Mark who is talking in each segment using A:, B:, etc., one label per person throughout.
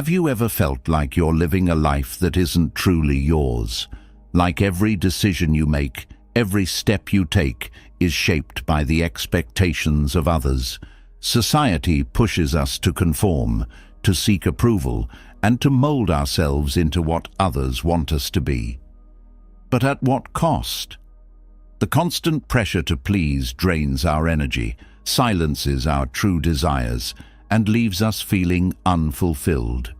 A: Have you ever felt like you're living a life that isn't truly yours? Like every decision you make, every step you take, is shaped by the expectations of others. Society pushes us to conform, to seek approval, and to mold ourselves into what others want us to be. But at what cost? The constant pressure to please drains our energy, silences our true desires, and leaves us feeling unfulfilled.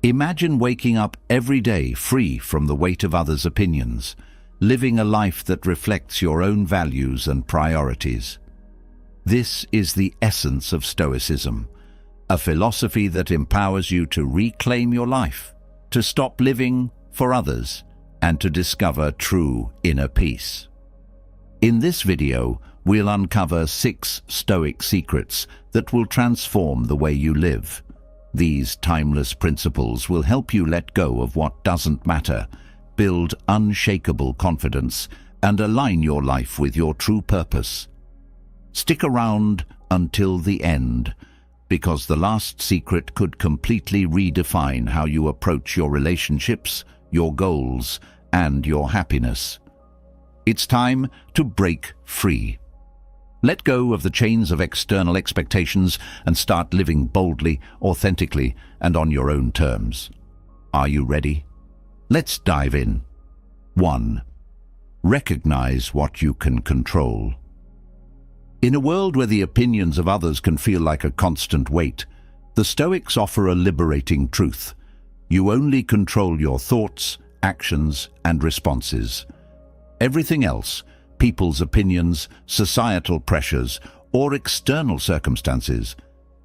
A: Imagine waking up every day free from the weight of others' opinions, living a life that reflects your own values and priorities. This is the essence of Stoicism, a philosophy that empowers you to reclaim your life, to stop living for others, and to discover true inner peace. In this video, we'll uncover 6 Stoic secrets that will transform the way you live. These timeless principles will help you let go of what doesn't matter, build unshakable confidence, and align your life with your true purpose. Stick around until the end, because the last secret could completely redefine how you approach your relationships, your goals, and your happiness. It's time to break free. Let go of the chains of external expectations and start living boldly, authentically, and on your own terms. Are you ready? Let's dive in. 1. Recognize what you can control. In a world where the opinions of others can feel like a constant weight, the Stoics offer a liberating truth. You only control your thoughts, actions, and responses. Everything else, people's opinions, societal pressures, or external circumstances,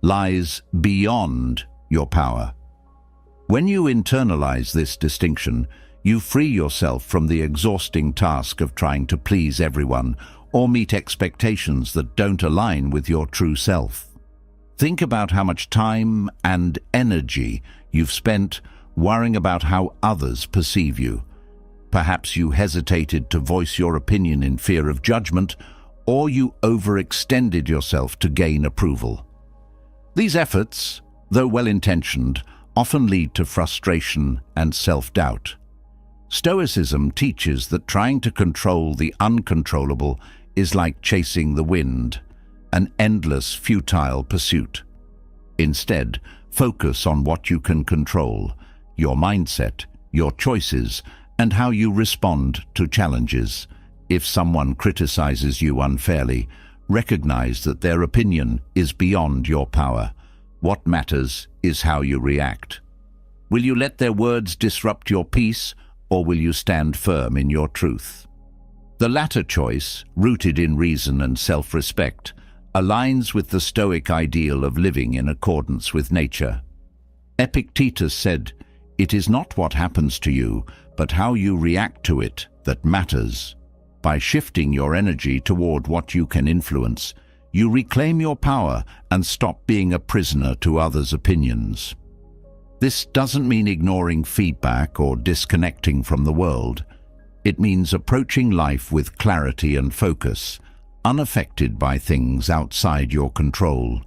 A: lies beyond your power. When you internalize this distinction, you free yourself from the exhausting task of trying to please everyone or meet expectations that don't align with your true self. Think about how much time and energy you've spent worrying about how others perceive you. Perhaps you hesitated to voice your opinion in fear of judgment, or you overextended yourself to gain approval. These efforts, though well-intentioned, often lead to frustration and self-doubt. Stoicism teaches that trying to control the uncontrollable is like chasing the wind, an endless, futile pursuit. Instead, focus on what you can control: your mindset, your choices, and how you respond to challenges. If someone criticizes you unfairly, recognize that their opinion is beyond your power. What matters is how you react. Will you let their words disrupt your peace, or will you stand firm in your truth? The latter choice, rooted in reason and self-respect, aligns with the Stoic ideal of living in accordance with nature. Epictetus said, "It is not what happens to you, but how you react to it that matters." By shifting your energy toward what you can influence, you reclaim your power and stop being a prisoner to others' opinions. This doesn't mean ignoring feedback or disconnecting from the world. It means approaching life with clarity and focus, unaffected by things outside your control.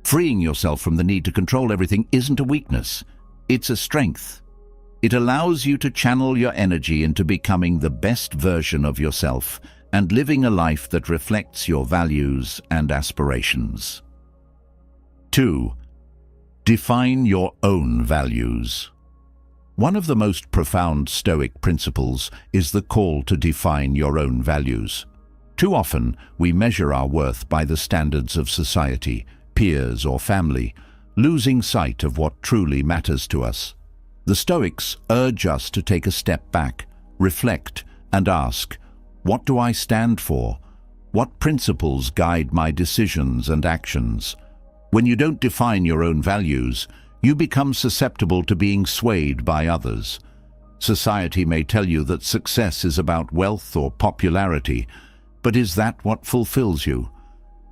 A: Freeing yourself from the need to control everything isn't a weakness, it's a strength. It allows you to channel your energy into becoming the best version of yourself and living a life that reflects your values and aspirations. 2. Define your own values. One of the most profound Stoic principles is the call to define your own values. Too often, we measure our worth by the standards of society, peers, or family, losing sight of what truly matters to us. The Stoics urge us to take a step back, reflect, and ask, what do I stand for? What principles guide my decisions and actions? When you don't define your own values, you become susceptible to being swayed by others. Society may tell you that success is about wealth or popularity, but is that what fulfills you?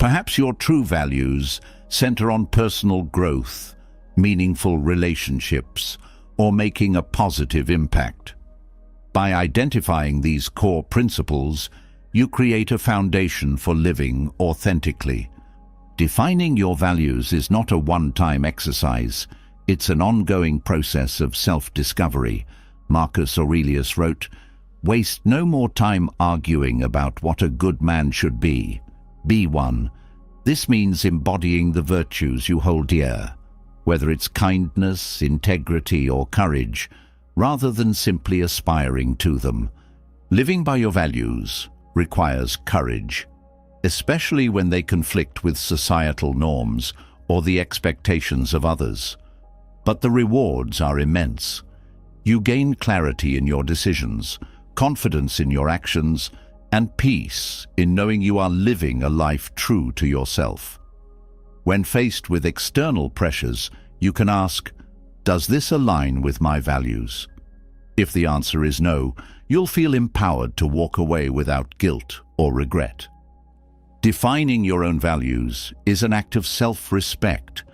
A: Perhaps your true values center on personal growth, meaningful relationships, or making a positive impact. By identifying these core principles, you create a foundation for living authentically. Defining your values is not a one-time exercise. It's an ongoing process of self-discovery. Marcus Aurelius wrote, "Waste no more time arguing about what a good man should be. Be one." This means embodying the virtues you hold dear, whether it's kindness, integrity, or courage, rather than simply aspiring to them. Living by your values requires courage, especially when they conflict with societal norms or the expectations of others. But the rewards are immense. You gain clarity in your decisions, confidence in your actions, and peace in knowing you are living a life true to yourself. When faced with external pressures, you can ask, does this align with my values? If the answer is no, you'll feel empowered to walk away without guilt or regret. Defining your own values is an act of self-respect.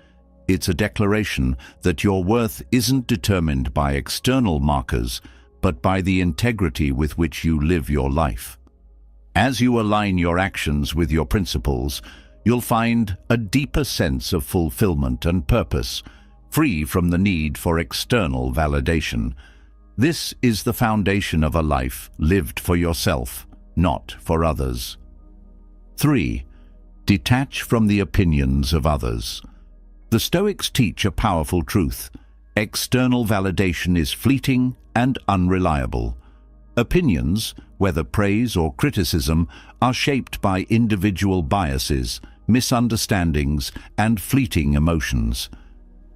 A: It's a declaration that your worth isn't determined by external markers, but by the integrity with which you live your life. As you align your actions with your principles, you'll find a deeper sense of fulfillment and purpose, free from the need for external validation. This is the foundation of a life lived for yourself, not for others. 3. Detach from the opinions of others. The Stoics teach a powerful truth. External validation is fleeting and unreliable. Opinions, whether praise or criticism, are shaped by individual biases, misunderstandings, and fleeting emotions.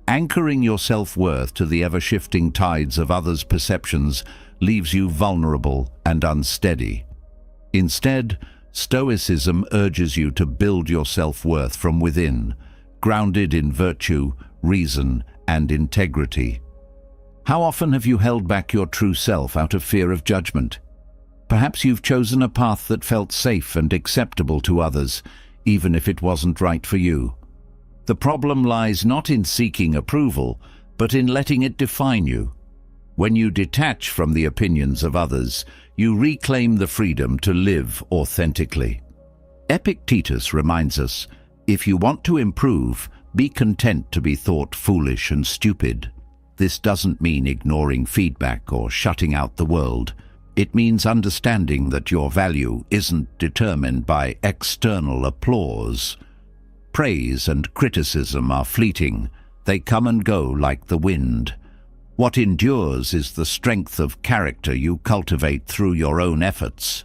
A: Anchoring your self-worth to the ever-shifting tides of others' perceptions leaves you vulnerable and unsteady. Instead, Stoicism urges you to build your self-worth from within, grounded in virtue, reason, and integrity. How often have you held back your true self out of fear of judgment? Perhaps you've chosen a path that felt safe and acceptable to others, even if it wasn't right for you. The problem lies not in seeking approval, but in letting it define you. When you detach from the opinions of others, you reclaim the freedom to live authentically. Epictetus reminds us, if you want to improve, be content to be thought foolish and stupid. This doesn't mean ignoring feedback or shutting out the world. It means understanding that your value isn't determined by external applause. Praise and criticism are fleeting. They come and go like the wind. What endures is the strength of character you cultivate through your own efforts.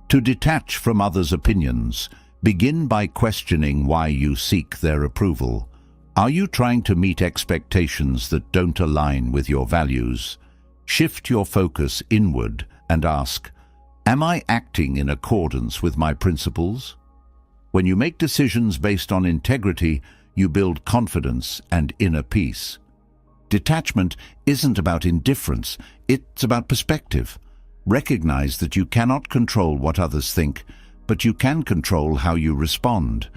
A: To detach from others' opinions, begin by questioning why you seek their approval. Are you trying to meet expectations that don't align with your values? Shift your focus inward and ask, am I acting in accordance with my principles? When you make decisions based on integrity, you build confidence and inner peace. Detachment isn't about indifference, it's about perspective. Recognize that you cannot control what others think, but you can control how you respond.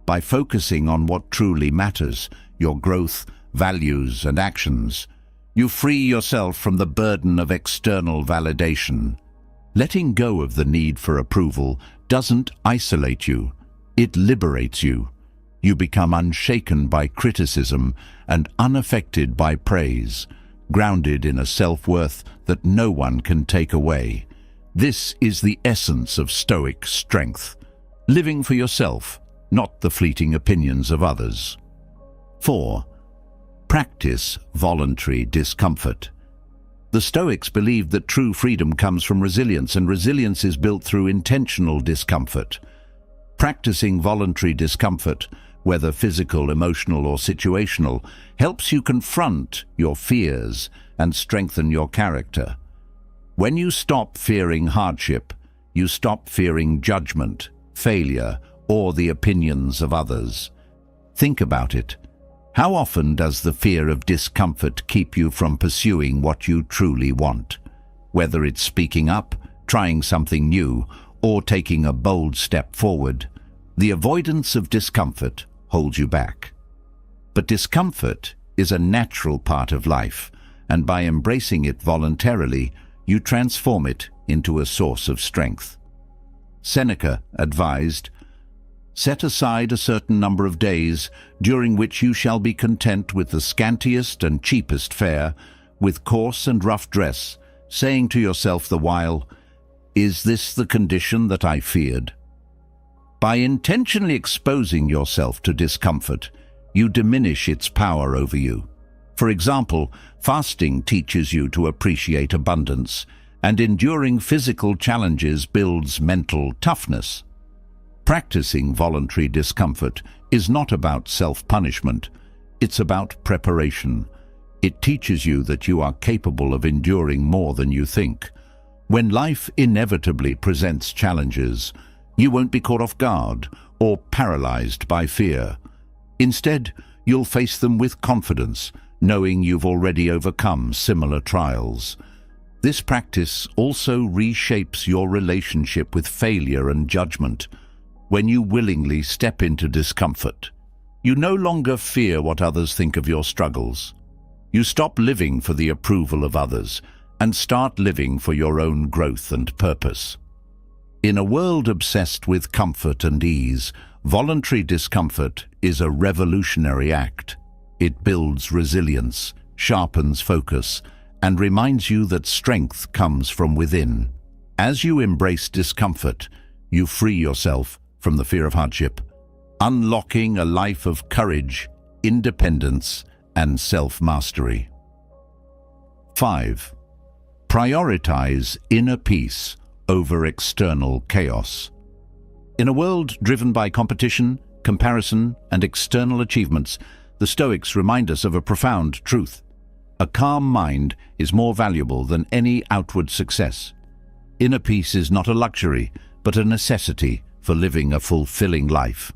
A: By focusing on what truly matters, your growth, values, and actions, you free yourself from the burden of external validation. Letting go of the need for approval doesn't isolate you, it liberates you. You become unshaken by criticism and unaffected by praise, grounded in a self-worth that no one can take away. This is the essence of Stoic strength, living for yourself, not the fleeting opinions of others. 4. Practice voluntary discomfort. The Stoics believed that true freedom comes from resilience, and resilience is built through intentional discomfort. Practicing voluntary discomfort, whether physical, emotional, or situational, helps you confront your fears and strengthen your character. When you stop fearing hardship, you stop fearing judgment, failure, or the opinions of others. Think about it. How often does the fear of discomfort keep you from pursuing what you truly want? Whether it's speaking up, trying something new, or taking a bold step forward, the avoidance of discomfort holds you back. But discomfort is a natural part of life, and by embracing it voluntarily, you transform it into a source of strength. Seneca advised, Set aside a certain number of days during which you shall be content with the scantiest and cheapest fare, with coarse and rough dress, saying to yourself the while, "Is this the condition that I feared?" By intentionally exposing yourself to discomfort, you diminish its power over you. For example, fasting teaches you to appreciate abundance, and enduring physical challenges builds mental toughness. Practicing voluntary discomfort is not about self-punishment, it's about preparation. It teaches you that you are capable of enduring more than you think. When life inevitably presents challenges, you won't be caught off guard or paralyzed by fear. Instead, you'll face them with confidence, knowing you've already overcome similar trials. This practice also reshapes your relationship with failure and judgment. When you willingly step into discomfort, you no longer fear what others think of your struggles. You stop living for the approval of others and start living for your own growth and purpose. In a world obsessed with comfort and ease, voluntary discomfort is a revolutionary act. It builds resilience, sharpens focus, and reminds you that strength comes from within. As you embrace discomfort, you free yourself from the fear of hardship, unlocking a life of courage, independence, and self-mastery. 5. Prioritize inner peace over external chaos. In a world driven by competition, comparison, and external achievements, the Stoics remind us of a profound truth. A calm mind is more valuable than any outward success. Inner peace is not a luxury, but a necessity for living a fulfilling life.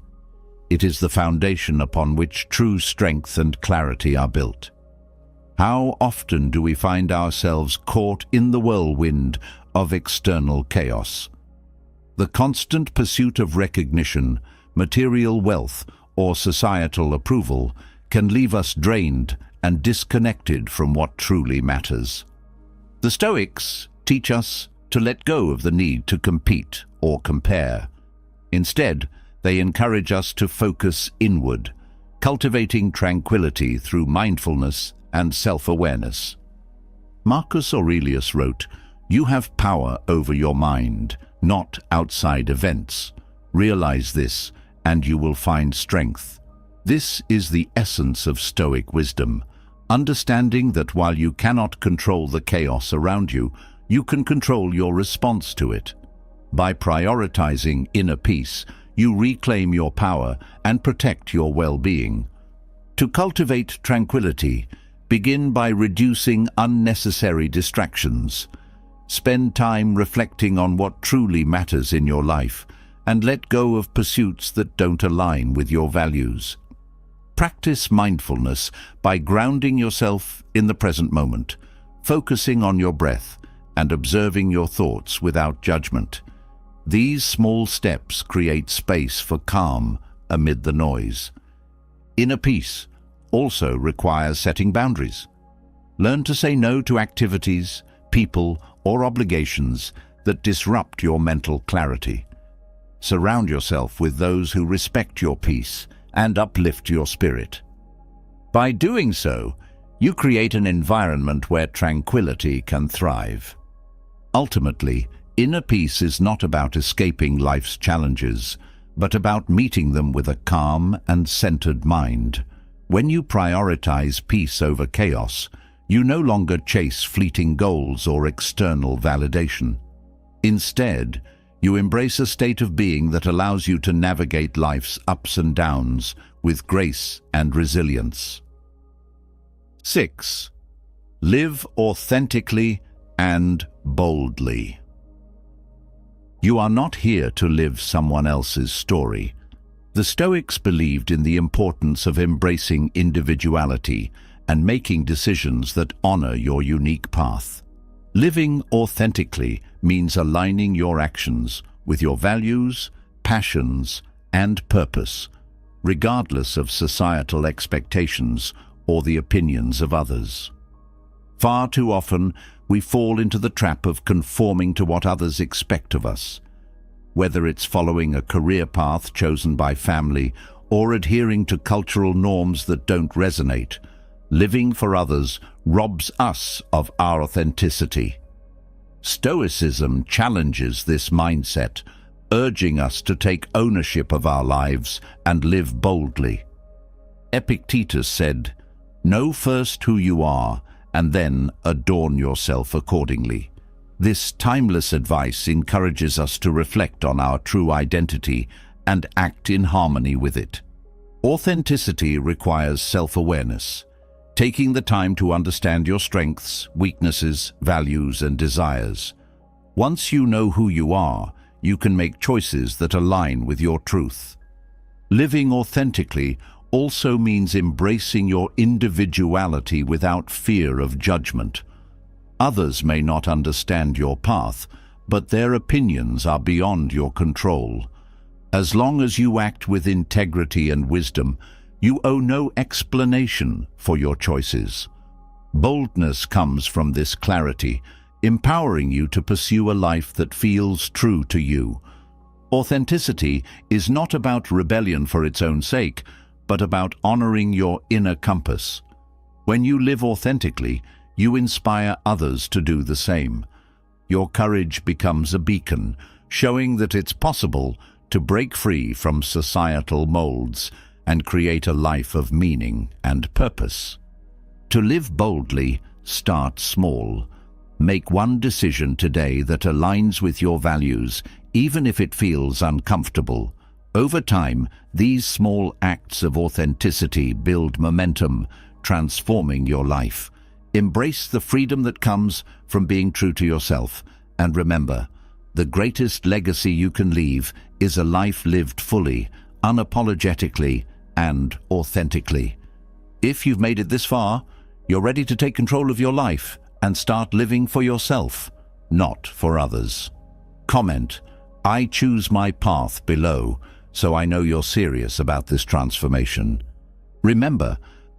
A: It is the foundation upon which true strength and clarity are built. How often do we find ourselves caught in the whirlwind of external chaos? The constant pursuit of recognition, material wealth, or societal approval can leave us drained and disconnected from what truly matters. The Stoics teach us to let go of the need to compete or compare. Instead, they encourage us to focus inward, cultivating tranquility through mindfulness and self-awareness. Marcus Aurelius wrote, "You have power over your mind, not outside events. Realize this, and you will find strength." This is the essence of Stoic wisdom, understanding that while you cannot control the chaos around you, you can control your response to it. By prioritizing inner peace, you reclaim your power and protect your well-being. To cultivate tranquility, begin by reducing unnecessary distractions. Spend time reflecting on what truly matters in your life and let go of pursuits that don't align with your values. Practice mindfulness by grounding yourself in the present moment, focusing on your breath and observing your thoughts without judgment. These small steps create space for calm amid the noise. Inner peace also requires setting boundaries. Learn to say no to activities, people, or obligations that disrupt your mental clarity. Surround yourself with those who respect your peace and uplift your spirit. By doing so, you create an environment where tranquility can thrive. Ultimately, inner peace is not about escaping life's challenges, but about meeting them with a calm and centered mind. When you prioritize peace over chaos, you no longer chase fleeting goals or external validation. Instead, you embrace a state of being that allows you to navigate life's ups and downs with grace and resilience. 6. Live authentically and boldly. You are not here to live someone else's story. The Stoics believed in the importance of embracing individuality and making decisions that honor your unique path. Living authentically means aligning your actions with your values, passions, and purpose, regardless of societal expectations or the opinions of others. Far too often, we fall into the trap of conforming to what others expect of us. whether it's following a career path chosen by family or adhering to cultural norms that don't resonate. Living for others robs us of our authenticity. Stoicism challenges this mindset, urging us to take ownership of our lives and live boldly. Epictetus said, "Know first who you are, and then adorn yourself accordingly." This timeless advice encourages us to reflect on our true identity and act in harmony with it. Authenticity requires self-awareness, taking the time to understand your strengths, weaknesses, values, and desires. Once you know who you are, you can make choices that align with your truth. Living authentically also means embracing your individuality without fear of judgment. Others may not understand your path, but their opinions are beyond your control. As long as you act with integrity and wisdom, you owe no explanation for your choices. Boldness comes from this clarity, empowering you to pursue a life that feels true to you. Authenticity is not about rebellion for its own sake, but about honoring your inner compass. When you live authentically, you inspire others to do the same. Your courage becomes a beacon, showing that it's possible to break free from societal molds and create a life of meaning and purpose. To live boldly, start small. Make one decision today that aligns with your values, even if it feels uncomfortable. Over time, these small acts of authenticity build momentum, transforming your life. Embrace the freedom that comes from being true to yourself, and remember, the greatest legacy you can leave is a life lived fully, unapologetically, and authentically. If you've made it this far, you're ready to take control of your life and start living for yourself, not for others. Comment, "I choose my path" below, so I know you're serious about this transformation. Remember,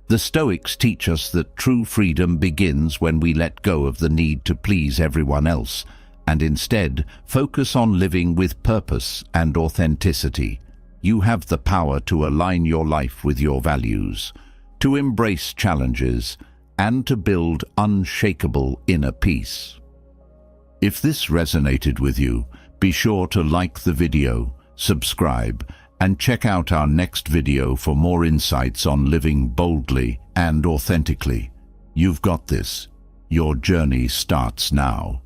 A: the Stoics teach us that true freedom begins when we let go of the need to please everyone else and instead focus on living with purpose and authenticity. You have the power to align your life with your values, to embrace challenges, and to build unshakable inner peace. If this resonated with you, be sure to like the video, subscribe, and check out our next video for more insights on living boldly and authentically. You've got this. Your journey starts now.